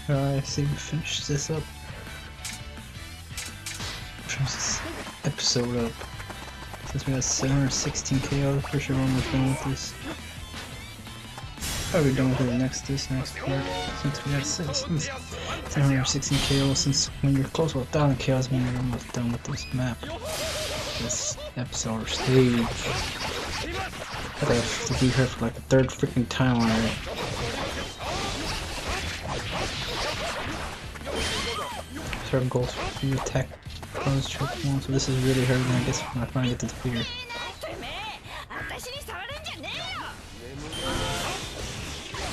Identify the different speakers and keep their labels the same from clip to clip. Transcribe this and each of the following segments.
Speaker 1: Alright, see if we finish this up. Finish this episode up. Since we got 716 KO, for sure we're almost done with this. Probably done with the next part. Since we got 716 KO, since when you're close to 1,000 KOs, when you're almost done with this map. This episode or stage. I have to be here for like the third freaking time already. Certain goals for the attack close trick one, so this is really hurting I guess when I finally get to defeat her.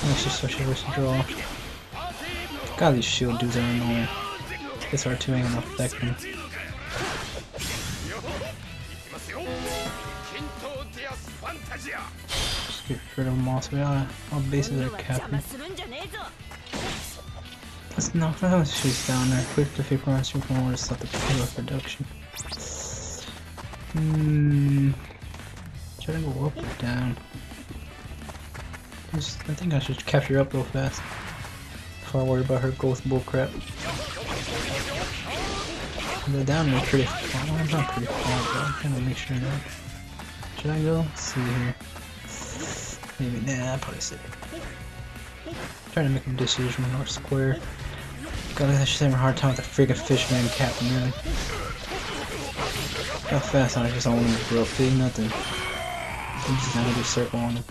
Speaker 1: Let's just switch over to draw. God, these shield dudes are annoying. This R2 ain't gonna affect me. Just get rid of them all, so all bases are captured. Let's knock those shoes down there. Quick defeat runs to want to stop the payload production. Try to go up or down. I think I should capture up real fast before I worry about her ghost bullcrap. The down there pretty far. Well, I'm not pretty far, but I'm trying to make sure that. Should I go? Let's see here. Maybe, nah, I'll probably sit. Trying to make a decision or square. God, I should have a hard time with the friggin' fishman captain, really. How fast I just only broke, see nothing. I'm just gonna do circle on him.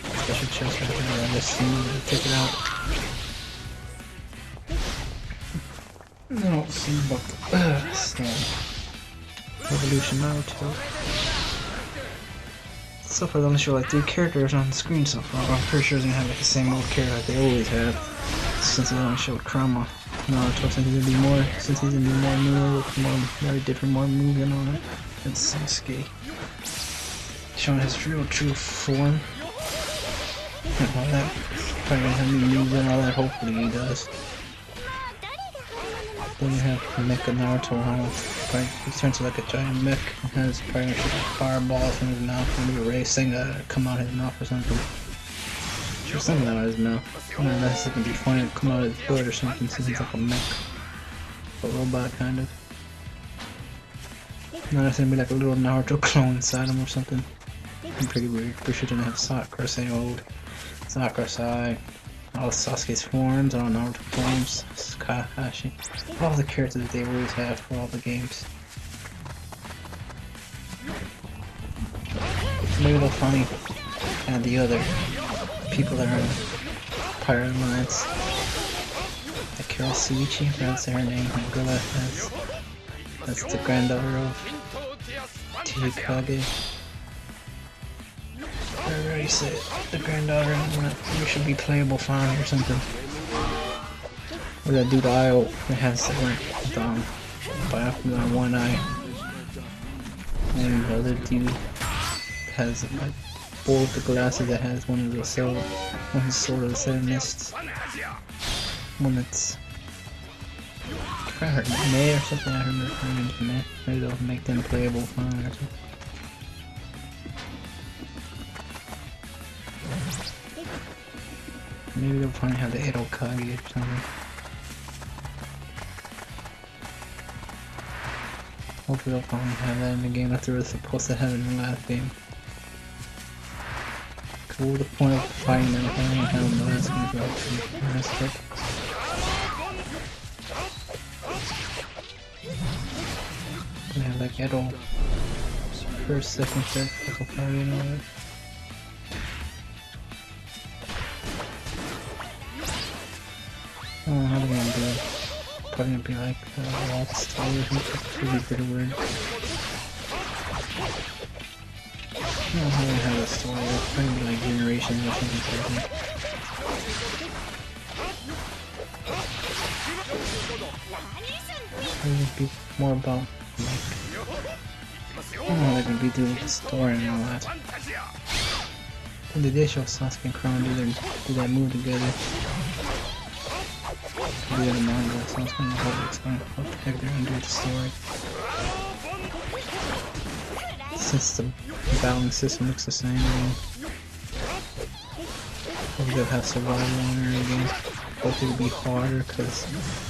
Speaker 1: Special chest right there, I just see him take it out. I don't see about the Evolution Naruto. So far they only show like 3 characters on the screen so far. I'm pretty sure it's gonna have like the same old character like they always have. Since they only showed Krama. Naruto, since he's gonna be more new, with more very different, more moves and all that. It's Sasuke. Showing his real true form. And all that. Probably gonna have new moves and all that, hopefully he does. Then you have Mecha Naruto, probably he turns into like a giant mech and has probably fireballs in his mouth and a ray thing come out of his mouth or something. Sure, something out of his mouth. I don't know, that's gonna be funny to come out of his butt or something since he's like a mech. A robot kind of. No, that's gonna be like a little Naruto clone inside him or something. I'm pretty weird. Pretty sure gonna have Sakura say old. Sakura Sai. All Sasuke's forms, all Naruto forms, Kakashi. All the characters that they always have for all the games. Maybe they'll finally add the other people that are in Pirate Alliance. Like Carol Suichi, that's her name. Gorilla, that's the granddaughter of Tijikage. I already said the granddaughter, you should be playable fine or something. Or that dude Io that has by one eye. And the other dude has like both the glasses that has one of the sword of the 7 mists. One that's I heard May or something. I heard her name's May. Maybe they'll make them playable fun or something. Maybe they'll finally have the Edo Kage or something. Hopefully they'll finally have that in the game after they were supposed to have it in the last game. Cool, the point of fighting them if I don't have them in the last game is actually messed up. Gonna have like Edo first, second, third, Echo Kage and all that. Oh, how are they gonna do it? Probably gonna be like Waltz story or something. Could be pretty weird. I don't know how they have a story. It's probably be like generations or something crazy. Probably would be more about like I don't know how they're gonna be doing the story and all that. When did they show Sasuke and Crown do that move together? The manga, so I was gonna hope it's gonna what the heck they're gonna do with the story. Since the battling system looks the same, maybe they'll have survival in there again. both it would be harder because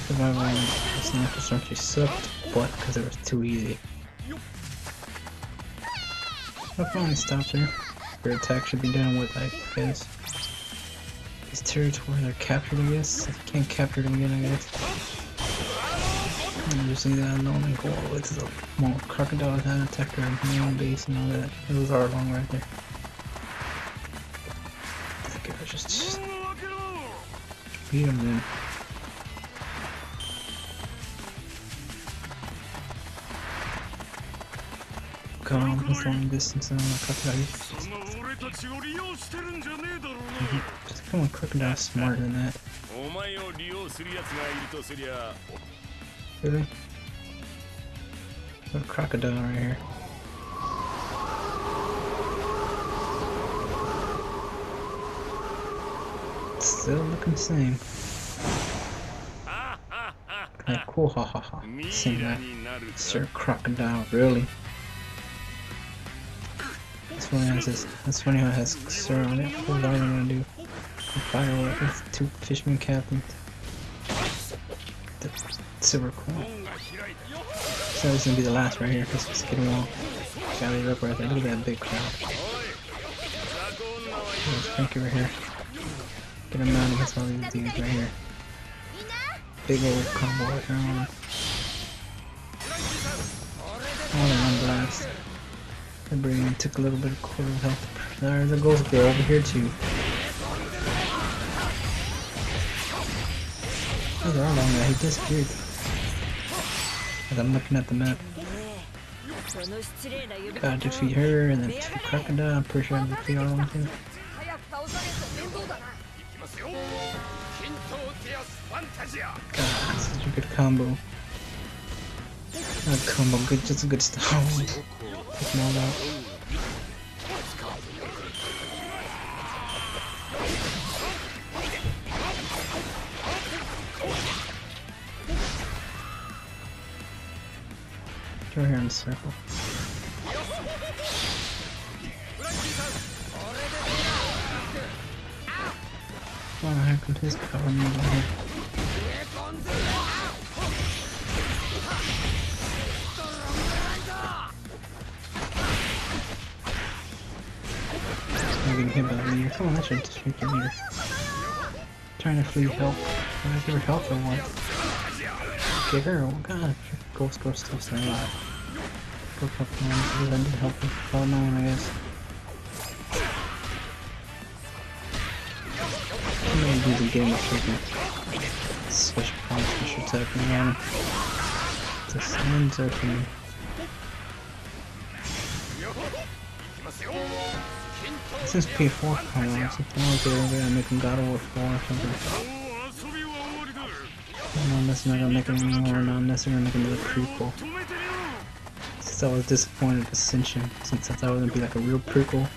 Speaker 1: Survival and Sniper Storm sucked, but because it was too easy. I finally stopped her. Her attack should be done with, I guess. These territories are captured, I guess. I can't capture them again, I guess. I'm just leave that alone and go all the way to the Crocodile that attacked our main base and all that. It was Arlong right there. Okay, let's just beat him then. Come on, he's long distance and Crocodile. Just come on, Crocodile smarter than that. Really? Got a Crocodile right here. Still looking the same. Like, cool, ha ha ha. Same that. Sir Crocodile, really? That's funny how it has Sir on it. What are they gonna do? Firework with 2 fishermen captains. The silver coin. So this is gonna be the last right here because it's getting long. Gotta leave up right there. Look at that big crowd. There's Frankie right here. Get him out against all these dudes right here. Big old combo right here on. All in one blast. The brain took a little bit of quarter health. There's a ghost girl over here too. There's Arlong there, he disappeared. As I'm looking at the map. Gotta defeat her and then defeat Crocodile. I'm pretty sure I can defeat Arlong too. God, such a good combo. Not a combo, good, just a good style. Take them all out. Right here in the circle. Oh, here comes his power move right here. I'm getting hit by the leader. Come on, that should defeat the leader. Trying to flee help. Can I give her help or what? Get her? Oh god. Ghost Girl still staying alive. Go help him. I did help him. Follow my one, I guess. I'm gonna do the game of freaking switch points for sure attacking around. It's a slam attacking. Since P4 coming out, something like they're gonna make him God of War 4 or something. No, that's not gonna make it anymore, not unless they're gonna make another prequel. Since I was disappointed with Ascension, since I thought it was gonna be like a real prequel. I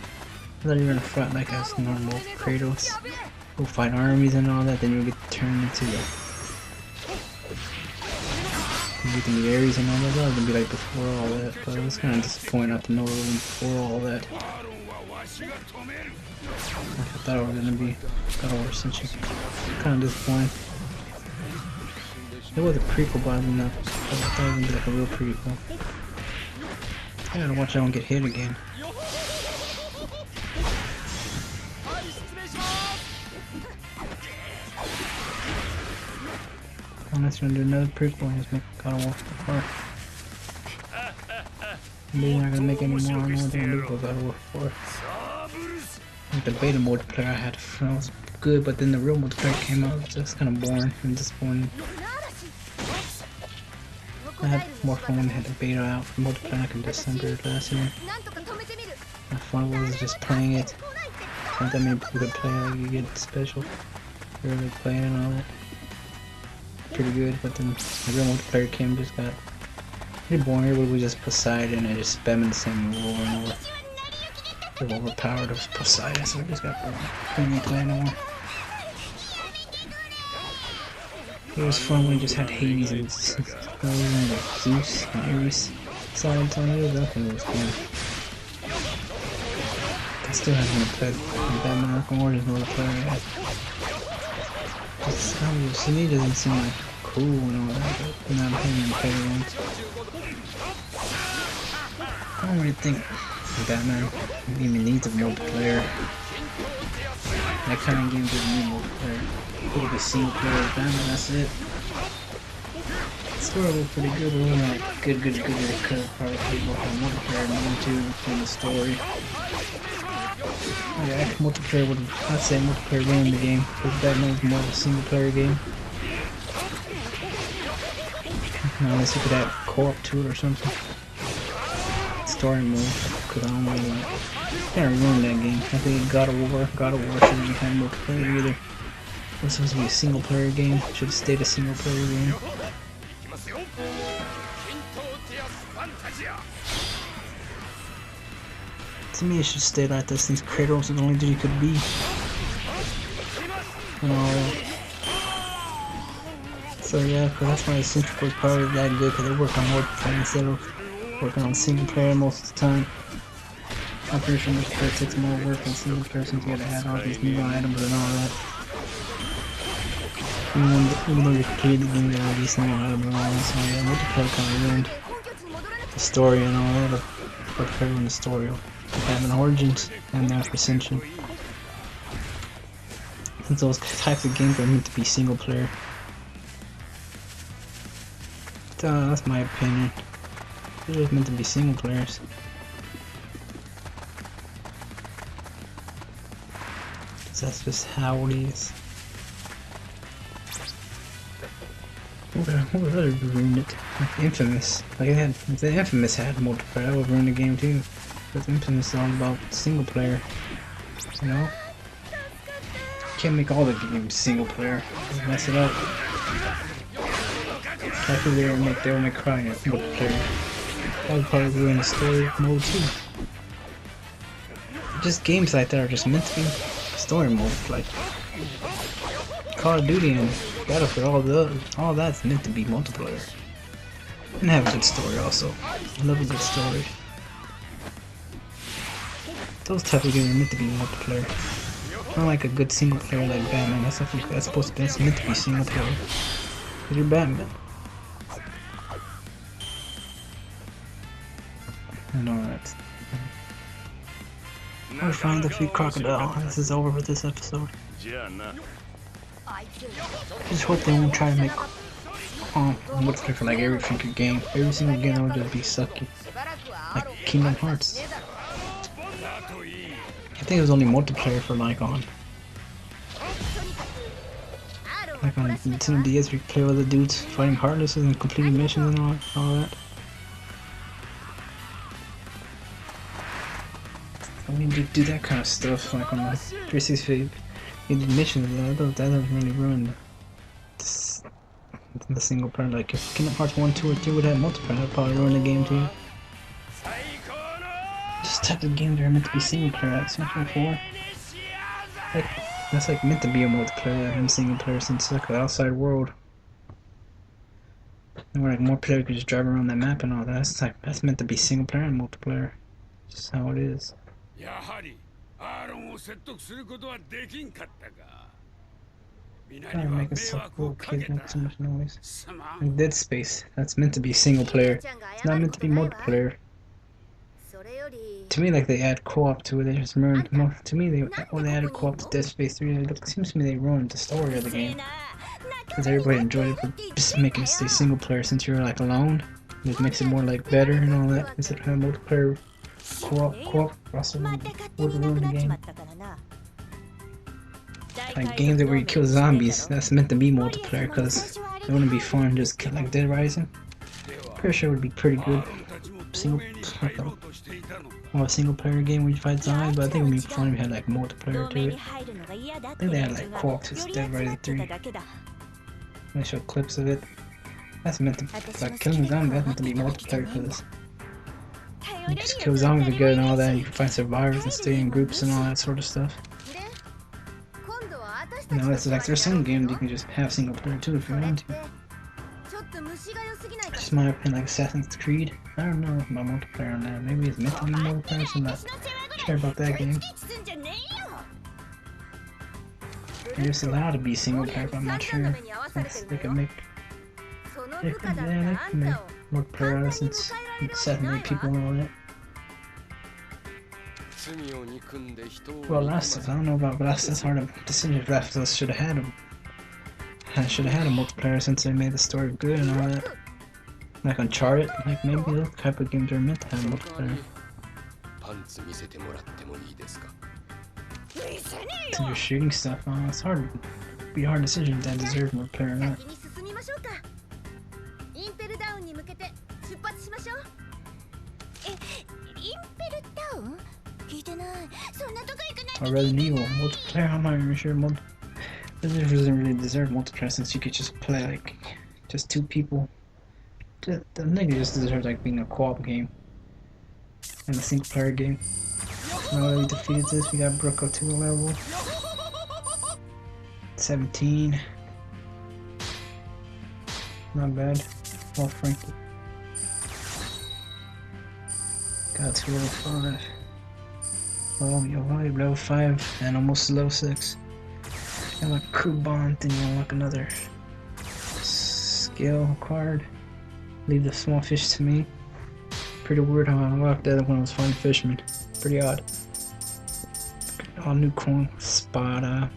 Speaker 1: thought you were gonna fight like as normal Kratos. Go fight armies and all that, then you would get turned into the Ares and all that. That was gonna be like before all that, but it was kinda disappointing not to know it was before all that. I thought it was gonna be God of War Ascension. Kinda disappointing. It was a prequel, but I thought it was gonna be like a real prequel. I gotta watch I don't get hit again. Unless you're gonna do another prequel and just make God of War 4. Maybe they're not gonna make any more. I don't know what they're gonna do with God of War 4. Like the beta multiplayer I had was good, but then the real multiplayer came out. It's just kind of boring and disappointing. I had more fun when I had the beta out for multiplayer like in December last year. My fun was just playing it. Not that many people could play, like you get special. Really playing and all that. Pretty good, but then the real multiplayer came just got pretty boring. Everybody was just Poseidon and just spamming the same rule over and over. They're overpowered with Poseidon, so it just got boring. Couldn't even play anymore. It was fun when we just had Hades and Zeus and Ares. Solid time, it was nothing, it was fun. I still haven't played Batman Arkham Origins multiplayer yet. Just To me, it doesn't seem like cool and all that, but not having player ones. I don't really think Batman even needs a multiplayer. That kind of game doesn't need multiplayer. It'll be single player with Batman, that's it. The story looked pretty good, but wasn't like good. It could have probably played both on multiplayer and two in the story. Yeah, multiplayer would, I'd say multiplayer ruined the game, because Batman was more of a single player game. Unless you could add co-op to it or something. Story mode, because I don't really like, kind of ruined that game. I think God of War shouldn't have multiplayer either. It was supposed to be a single player game, should have stayed a single player game. To me, it should stay like this since Kratos is the only dude he could be. And all that. So yeah, cause that's why the Central was probably that good, because they work on multiplayer instead of working on single player most of the time. I'm pretty sure multiplayer takes more work than single player since you gotta add all these new items and all that. Even though you completed the game, you got all these new items and all that, so yeah, multiplayer kind of ruined the story and all that. Multiplayer ruined the story of Batman Origins and now Ascension. Since those types of games are meant to be single player. That's my opinion. They're just meant to be single players. That's just how it is. What other ruined it? Like Infamous. Like if the Infamous had multiplayer, that would ruin the game too. Because Infamous is all about single player. You know? You can't make all the games single player. Just mess it up. I think they would make Cry multiplayer. That would probably ruin the story mode too. Just games like that are just meant to be story mode. Like Call of Duty and Battlefield, all that's meant to be multiplayer. And have a good story also. I love a good story. Those types of games are meant to be multiplayer. Not like a good single player like Batman. That's meant to be single player. Cause you're Batman. And all that. We're trying to defeat Crocodile. This is over with this episode. I just hope they won't try to make multiplayer for like every freaking game. Every single game will just be sucky. Like Kingdom Hearts. I think it was only multiplayer for like on Nintendo DS. We play with the dudes fighting Heartlesses and completing missions and all that. I mean, do that kind of stuff like on the 360. You did missions, that doesn't really ruin the single player. Like if Kingdom Hearts 1, 2, or 3 would have multiplayer, that'd probably ruin the game too. Just type of games are meant to be single player, like Central 4. Like, that's like meant to be a multiplayer and single player since it's like the outside world. And where like more players could just drive around that map and all that. That's meant to be single player and multiplayer. Just how it is. Trying to make it so cool, kids make so much noise. And Dead Space, that's meant to be single player. It's not meant to be multiplayer. To me, like they add co-op to it, they just ruined. To me, when they added co-op to Dead Space 3, it seems to me they ruined the story of the game. Because everybody enjoyed it, but just making it stay single player since you're like alone. It makes it more like better and all that instead of having multiplayer. Co-op also would ruin the game. Like games where you kill zombies, that's meant to be multiplayer because it wouldn't be fun just kill like Dead Rising. Pretty sure it would be pretty good. A single player game where you fight zombies, but I think it would be fun if you had like multiplayer to it. I think they had like co-op to Dead Rising 3. They show clips of it. That's meant to, like killing zombies, that's meant to be multiplayer because you just kill zombies are good and all that, and you can find survivors and stay in groups and all that sort of stuff. You know, it's like there's some games you can just have single player too if you want to. Just my opinion, like Assassin's Creed. I don't know about multiplayer on that. Maybe it's meant to be multiplayer, so I'm not sure about that game. It's allowed to be single player, but I'm not sure. They can make multiplayer out of since it's 7 people and all that. Well, Last of Us, I don't know about Last of Us. Hard to decision if Last of Us should have had a multiplayer since they made the story good and all that. Like Uncharted, like maybe those type of games are meant to have multiplayer. So you're shooting stuff on, it's hard. It'd be a hard decision that deserves multiplayer or not. Or Resident Evil multiplayer, I'm not even sure. Resident Evil doesn't really deserve multiplayer since you could just play like just 2 people. The nigga just deserves like being a co-op game and a single player game. Now that we defeated this, we got Brooke up to a level 17. Not bad. Well, frankly, got to level 5. Oh, you're right, level 5 and almost level 6. And like crew bond, then you unlock another skill card. Leave the small fish to me. Pretty weird how I unlocked that when I was finding fishermen. Pretty odd. All new coin. Spada,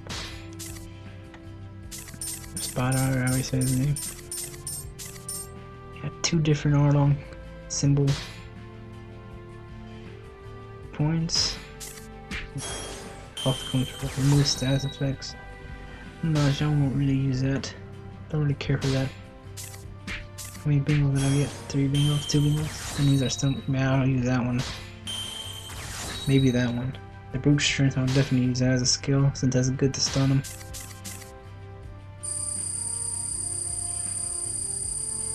Speaker 1: or how you say his name. Got 2 different Arlong symbol points. Health control. Remove status effects. No, I won't really use that. Don't really care for that. How many bingos did I get? 3 bingos? 2 bingos? And these are still. Man, I'll use that one. Maybe that one. The brute strength, I'll definitely use that as a skill since that's good to stun them.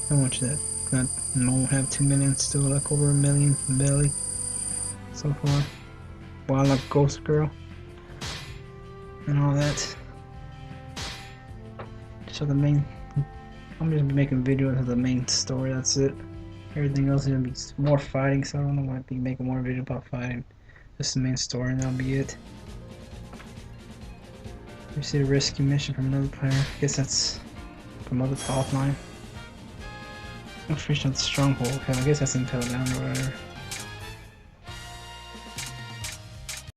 Speaker 1: How much is that? That won't have 2 million, still like over 1 million belly so far. Wild like Ghost Girl and all that. So the main, I'm just making videos of the main story, that's it. Everything else is gonna be more fighting, so I don't know why I'd be making more videos about fighting. Just the main story and that'll be it. You see the rescue mission from another player. I guess that's from other offline. No fish on the stronghold. Okay, I guess that's until down or whatever.